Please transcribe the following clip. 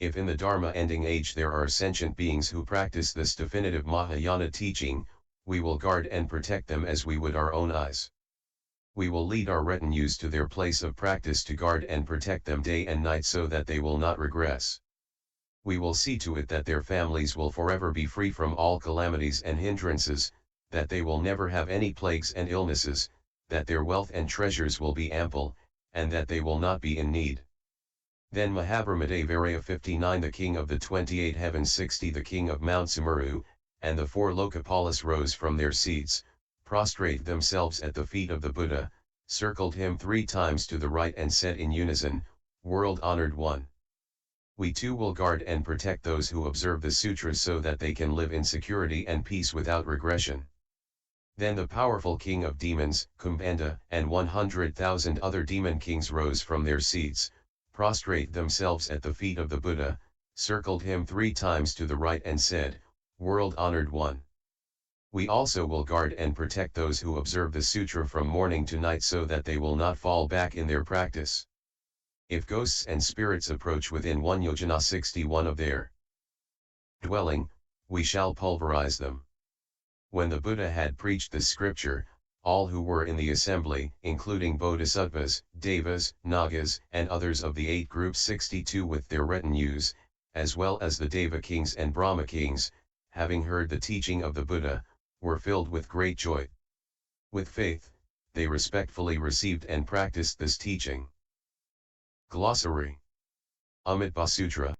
If in the Dharma ending age there are sentient beings who practice this definitive Mahayana teaching, we will guard and protect them as we would our own eyes. We will lead our retinues to their place of practice to guard and protect them day and night so that they will not regress. We will see to it that their families will forever be free from all calamities and hindrances, that they will never have any plagues and illnesses, that their wealth and treasures will be ample, and that they will not be in need. Then Mahabharata Varaya 59 the king of the 28 heavens 60 the king of Mount Sumeru, and the 4 Lokapalas rose from their seats, prostrate themselves at the feet of the Buddha, circled him 3 times to the right and said in unison, World honored one. We too will guard and protect those who observe the sutras so that they can live in security and peace without regression. Then the powerful king of demons, Kumbhanda, and 100,000 other demon kings rose from their seats, prostrate themselves at the feet of the Buddha, circled him 3 times to the right and said, "World-honored one. We also will guard and protect those who observe the sutra from morning to night so that they will not fall back in their practice. If ghosts and spirits approach within 1 yojana 61 of their dwelling, we shall pulverize them." When the Buddha had preached this scripture, all who were in the assembly, including bodhisattvas, devas, nagas, and others of the 8 groups 62 with their retinues, as well as the Deva kings and Brahma kings, having heard the teaching of the Buddha, were filled with great joy. With faith, they respectfully received and practiced this teaching. Glossary. Amitabha Sutra.